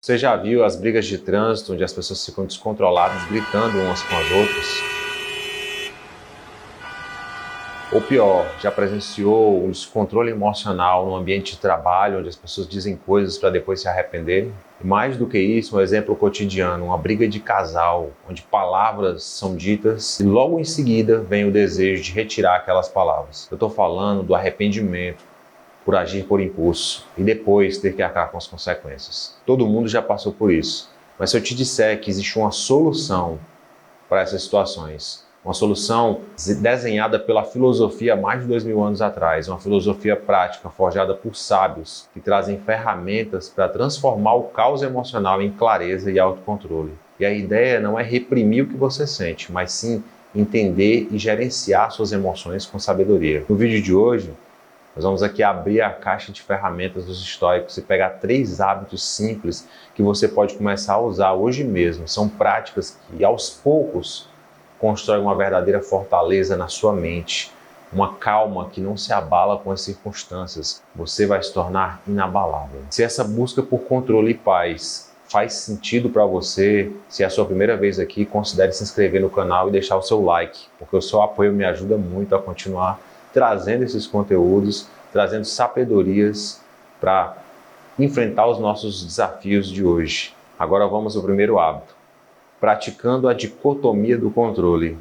Você já viu as brigas de trânsito onde as pessoas ficam descontroladas, gritando umas com as outras? Ou pior, já presenciou um descontrole emocional no ambiente de trabalho, onde as pessoas dizem coisas para depois se arrependerem? E mais do que isso, um exemplo cotidiano, uma briga de casal, onde palavras são ditas e logo em seguida vem o desejo de retirar aquelas palavras. Eu estou falando do arrependimento por agir por impulso e depois ter que arcar com as consequências. Todo mundo já passou por isso, mas se eu te disser que existe uma solução para essas situações, uma solução desenhada pela filosofia há mais de 2000 anos atrás, uma filosofia prática forjada por sábios que trazem ferramentas para transformar o caos emocional em clareza e autocontrole. E a ideia não é reprimir o que você sente, mas sim entender e gerenciar suas emoções com sabedoria. No vídeo de hoje, nós vamos aqui abrir a caixa de ferramentas dos estoicos e pegar 3 hábitos simples que você pode começar a usar hoje mesmo. São práticas que, aos poucos, constroem uma verdadeira fortaleza na sua mente, uma calma que não se abala com as circunstâncias. Você vai se tornar inabalável. Se essa busca por controle e paz faz sentido para você, se é a sua primeira vez aqui, considere se inscrever no canal e deixar o seu like, porque o seu apoio me ajuda muito a continuar trazendo esses conteúdos, trazendo sabedorias para enfrentar os nossos desafios de hoje. Agora vamos ao primeiro hábito, praticando a dicotomia do controle.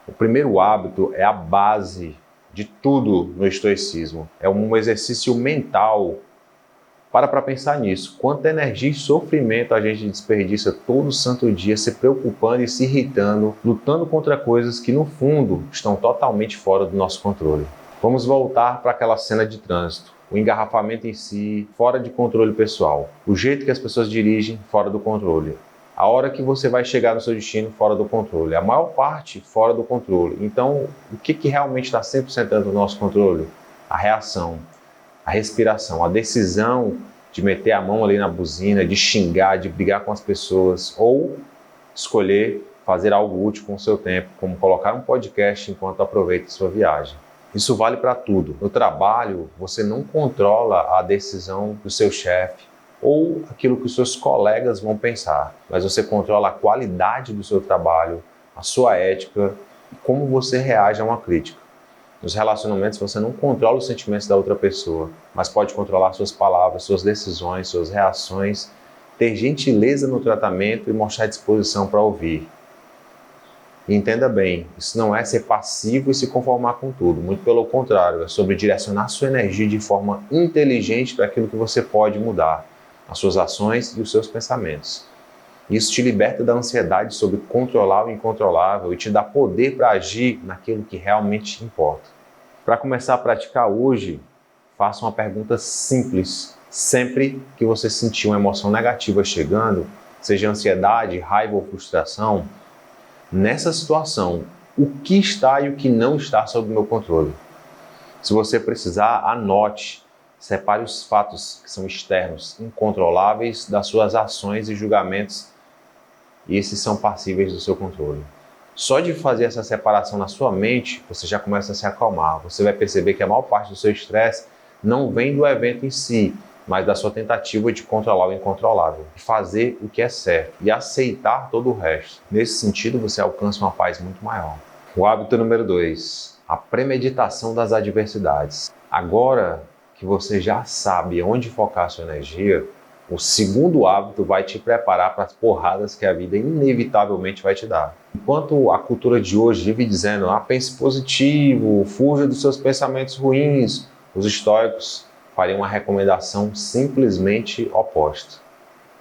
O primeiro hábito é a base de tudo no estoicismo. É um exercício mental. Para pensar nisso. Quanta energia e sofrimento a gente desperdiça todo santo dia se preocupando e se irritando, lutando contra coisas que no fundo estão totalmente fora do nosso controle. Vamos voltar para aquela cena de trânsito. O engarrafamento em si, fora de controle pessoal. O jeito que as pessoas dirigem, fora do controle. A hora que você vai chegar no seu destino, fora do controle. A maior parte, fora do controle. Então, o que realmente está 100% dentro do nosso controle? A reação, a respiração, a decisão de meter a mão ali na buzina, de xingar, de brigar com as pessoas, ou escolher fazer algo útil com o seu tempo, como colocar um podcast enquanto aproveita a sua viagem. Isso vale para tudo. No trabalho, você não controla a decisão do seu chefe ou aquilo que os seus colegas vão pensar, mas você controla a qualidade do seu trabalho, a sua ética e como você reage a uma crítica. Nos relacionamentos, você não controla os sentimentos da outra pessoa, mas pode controlar suas palavras, suas decisões, suas reações, ter gentileza no tratamento e mostrar disposição para ouvir. E entenda bem, isso não é ser passivo e se conformar com tudo, muito pelo contrário, é sobre direcionar sua energia de forma inteligente para aquilo que você pode mudar, as suas ações e os seus pensamentos. Isso te liberta da ansiedade sobre controlar o incontrolável e te dá poder para agir naquilo que realmente importa. Para começar a praticar hoje, faça uma pergunta simples. Sempre que você sentir uma emoção negativa chegando, seja ansiedade, raiva ou frustração, nessa situação, o que está e o que não está sob o meu controle? Se você precisar, anote. Separe os fatos que são externos, incontroláveis, das suas ações e julgamentos, e esses são passíveis do seu controle. Só de fazer essa separação na sua mente, você já começa a se acalmar. Você vai perceber que a maior parte do seu estresse não vem do evento em si, mas da sua tentativa de controlar o incontrolável, de fazer o que é certo e aceitar todo o resto. Nesse sentido, você alcança uma paz muito maior. O hábito número 2, a premeditação das adversidades. Agora que você já sabe onde focar a sua energia, o segundo hábito vai te preparar para as porradas que a vida inevitavelmente vai te dar. Enquanto a cultura de hoje vive dizendo, pense positivo, fuja dos seus pensamentos ruins, os estoicos fariam uma recomendação simplesmente oposta.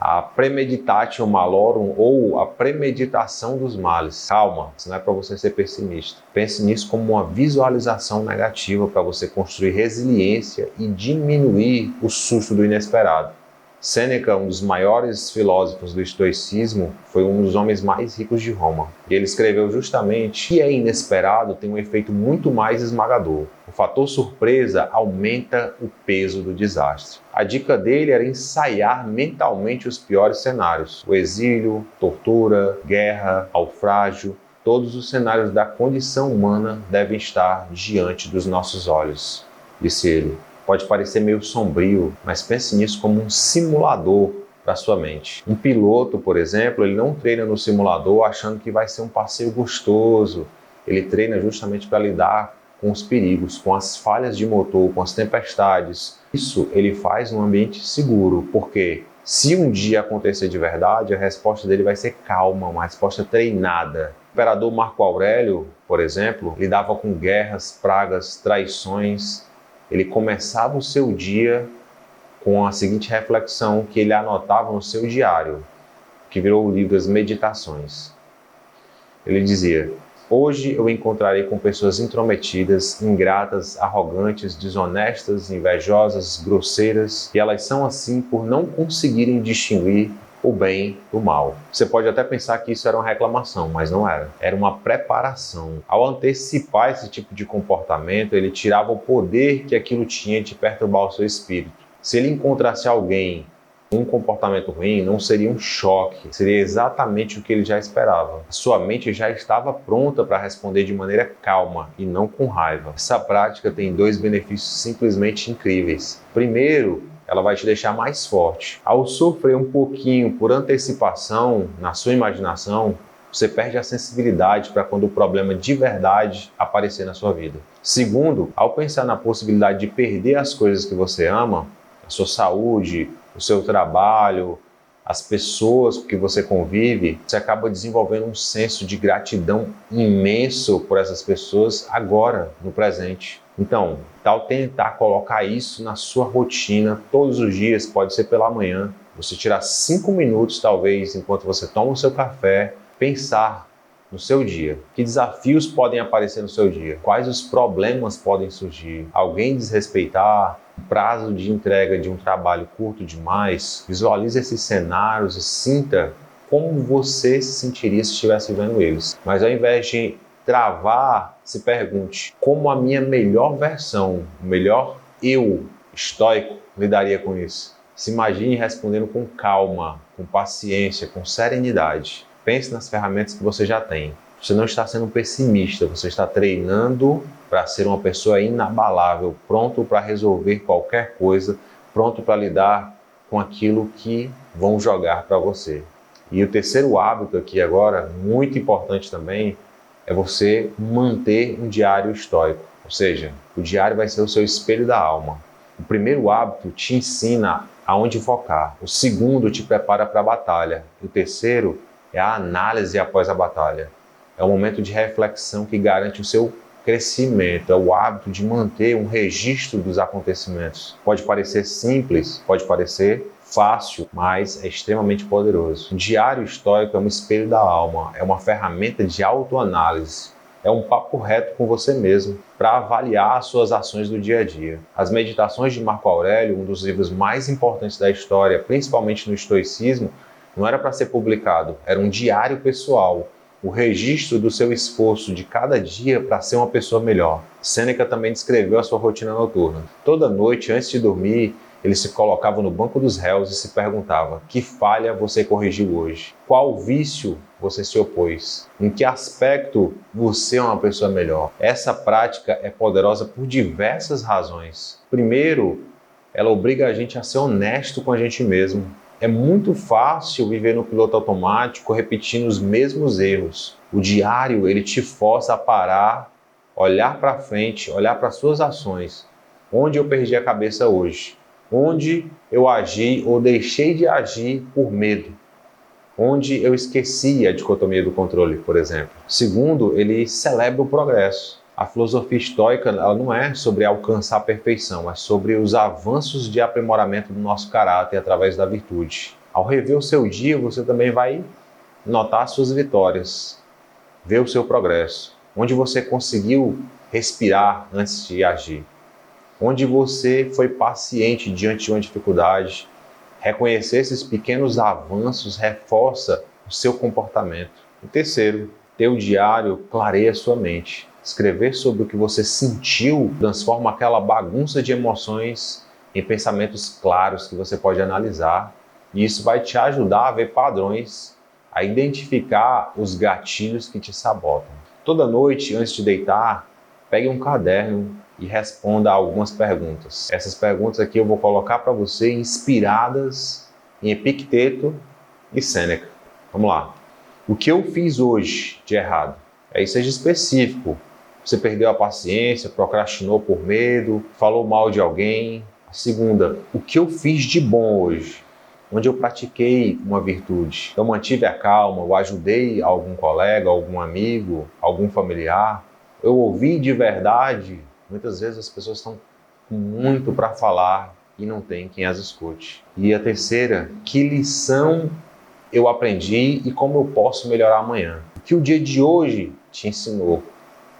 A premeditatio malorum, ou a premeditação dos males. Calma, isso não é para você ser pessimista. Pense nisso como uma visualização negativa para você construir resiliência e diminuir o susto do inesperado. Sêneca, um dos maiores filósofos do estoicismo, foi um dos homens mais ricos de Roma. E ele escreveu justamente que é inesperado tem um efeito muito mais esmagador. O fator surpresa aumenta o peso do desastre. A dica dele era ensaiar mentalmente os piores cenários. O exílio, tortura, guerra, naufrágio, todos os cenários da condição humana devem estar diante dos nossos olhos, disse ele. Pode parecer meio sombrio, mas pense nisso como um simulador para sua mente. Um piloto, por exemplo, ele não treina no simulador achando que vai ser um passeio gostoso. Ele treina justamente para lidar com os perigos, com as falhas de motor, com as tempestades. Isso ele faz num ambiente seguro, porque se um dia acontecer de verdade, a resposta dele vai ser calma, uma resposta treinada. O imperador Marco Aurélio, por exemplo, lidava com guerras, pragas, traições. Ele começava o seu dia com a seguinte reflexão que ele anotava no seu diário, que virou o livro das Meditações. Ele dizia: hoje eu encontrarei com pessoas intrometidas, ingratas, arrogantes, desonestas, invejosas, grosseiras, e elas são assim por não conseguirem distinguir o bem do mal. Você pode até pensar que isso era uma reclamação, mas não era. Era uma preparação. Ao antecipar esse tipo de comportamento, ele tirava o poder que aquilo tinha de perturbar o seu espírito. Se ele encontrasse alguém com um comportamento ruim, não seria um choque, seria exatamente o que ele já esperava. A sua mente já estava pronta para responder de maneira calma e não com raiva. Essa prática tem 2 benefícios simplesmente incríveis. Primeiro, ela vai te deixar mais forte. Ao sofrer um pouquinho por antecipação na sua imaginação, você perde a sensibilidade para quando o problema de verdade aparecer na sua vida. Segundo, ao pensar na possibilidade de perder as coisas que você ama, a sua saúde, o seu trabalho, as pessoas com que você convive, você acaba desenvolvendo um senso de gratidão imenso por essas pessoas agora, no presente. Então, tal tentar colocar isso na sua rotina todos os dias, pode ser pela manhã, você tirar 5 minutos talvez, enquanto você toma o seu café, pensar no seu dia. Que desafios podem aparecer no seu dia? Quais os problemas podem surgir? Alguém desrespeitar? O prazo de entrega de um trabalho curto demais? Visualize esses cenários e sinta como você se sentiria se estivesse vendo eles. Mas ao invés de travar, se pergunte: como a minha melhor versão, o melhor eu estoico lidaria com isso? Se imagine respondendo com calma, com paciência, com serenidade. Pense nas ferramentas que você já tem. Você não está sendo pessimista, você está treinando para ser uma pessoa inabalável, pronto para resolver qualquer coisa, pronto para lidar com aquilo que vão jogar para você. E o terceiro hábito aqui agora, muito importante também, é você manter um diário estoico. Ou seja, o diário vai ser o seu espelho da alma. O primeiro hábito te ensina aonde focar. O segundo te prepara para a batalha. E o terceiro é a análise após a batalha. É um momento de reflexão que garante o seu crescimento. É o hábito de manter um registro dos acontecimentos. Pode parecer simples, pode parecer fácil, mas é extremamente poderoso. O diário estoico é um espelho da alma, é uma ferramenta de autoanálise. É um papo reto com você mesmo para avaliar as suas ações do dia a dia. As Meditações de Marco Aurélio, um dos livros mais importantes da história, principalmente no estoicismo, não era para ser publicado, era um diário pessoal, o registro do seu esforço de cada dia para ser uma pessoa melhor. Sêneca também descreveu a sua rotina noturna. Toda noite, antes de dormir, ele se colocava no banco dos réus e se perguntava: que falha você corrigiu hoje? Qual vício você se opôs? Em que aspecto você é uma pessoa melhor? Essa prática é poderosa por diversas razões. Primeiro, ela obriga a gente a ser honesto com a gente mesmo. É muito fácil viver no piloto automático, repetindo os mesmos erros. O diário, ele te força a parar, olhar para frente, olhar para suas ações. Onde eu perdi a cabeça hoje? Onde eu agi ou deixei de agir por medo? Onde eu esqueci a dicotomia do controle, por exemplo. Segundo, ele celebra o progresso. A filosofia estoica, ela não é sobre alcançar a perfeição, é sobre os avanços de aprimoramento do nosso caráter através da virtude. Ao rever o seu dia, você também vai notar suas vitórias, ver o seu progresso, onde você conseguiu respirar antes de agir, onde você foi paciente diante de uma dificuldade. Reconhecer esses pequenos avanços reforça o seu comportamento. O terceiro, ter o diário clareia sua mente. Escrever sobre o que você sentiu transforma aquela bagunça de emoções em pensamentos claros que você pode analisar. E isso vai te ajudar a ver padrões, a identificar os gatilhos que te sabotam. Toda noite, antes de deitar, pegue um caderno e responda algumas perguntas. Essas perguntas aqui eu vou colocar para você inspiradas em Epicteto e Sêneca. Vamos lá. O que eu fiz hoje de errado? Aí seja específico. Você perdeu a paciência, procrastinou por medo, falou mal de alguém. A segunda, o que eu fiz de bom hoje? Onde eu pratiquei uma virtude. Eu mantive a calma, eu ajudei algum colega, algum amigo, algum familiar. Eu ouvi de verdade. Muitas vezes as pessoas estão com muito para falar e não tem quem as escute. E a terceira, que lição eu aprendi e como eu posso melhorar amanhã? O que o dia de hoje te ensinou?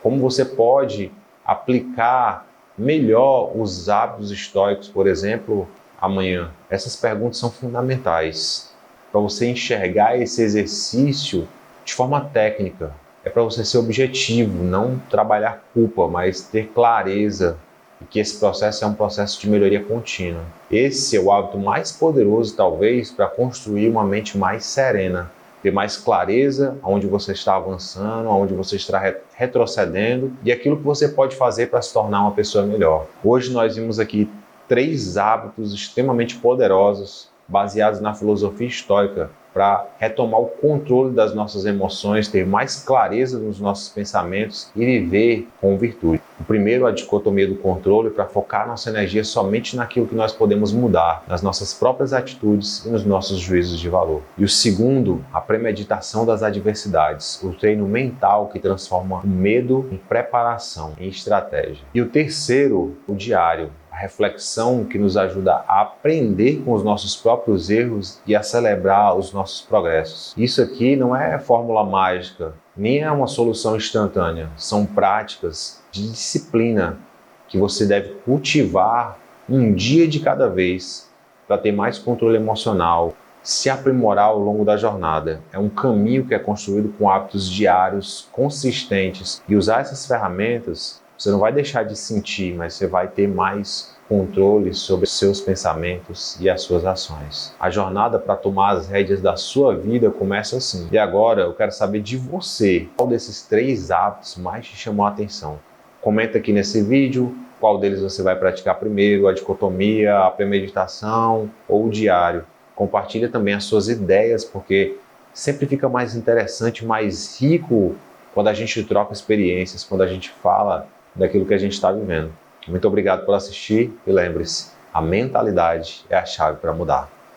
Como você pode aplicar melhor os hábitos estoicos, por exemplo, amanhã? Essas perguntas são fundamentais para você enxergar esse exercício de forma técnica. É para você ser objetivo, não trabalhar culpa, mas ter clareza e que esse processo é um processo de melhoria contínua. Esse é o hábito mais poderoso, talvez, para construir uma mente mais serena, ter mais clareza aonde você está avançando, aonde você está retrocedendo e aquilo que você pode fazer para se tornar uma pessoa melhor. Hoje nós vimos aqui 3 hábitos extremamente poderosos baseados na filosofia estoica para retomar o controle das nossas emoções, ter mais clareza nos nossos pensamentos e viver com virtude. O primeiro, a dicotomia do controle, para focar nossa energia somente naquilo que nós podemos mudar, nas nossas próprias atitudes e nos nossos juízos de valor. E o segundo, a premeditação das adversidades, o treino mental que transforma o medo em preparação, em estratégia. E o terceiro, o diário, a reflexão que nos ajuda a aprender com os nossos próprios erros e a celebrar os nossos progressos. Isso aqui não é fórmula mágica, nem é uma solução instantânea. São práticas de disciplina que você deve cultivar um dia de cada vez para ter mais controle emocional, se aprimorar ao longo da jornada. É um caminho que é construído com hábitos diários, consistentes. E usar essas ferramentas, você não vai deixar de sentir, mas você vai ter mais controle sobre seus pensamentos e as suas ações. A jornada para tomar as rédeas da sua vida começa assim. E agora eu quero saber de você, qual desses 3 hábitos mais te chamou a atenção? Comenta aqui nesse vídeo qual deles você vai praticar primeiro, a dicotomia, a premeditação ou o diário. Compartilha também as suas ideias, porque sempre fica mais interessante, mais rico quando a gente troca experiências, quando a gente fala daquilo que a gente está vivendo. Muito obrigado por assistir e lembre-se, a mentalidade é a chave para mudar.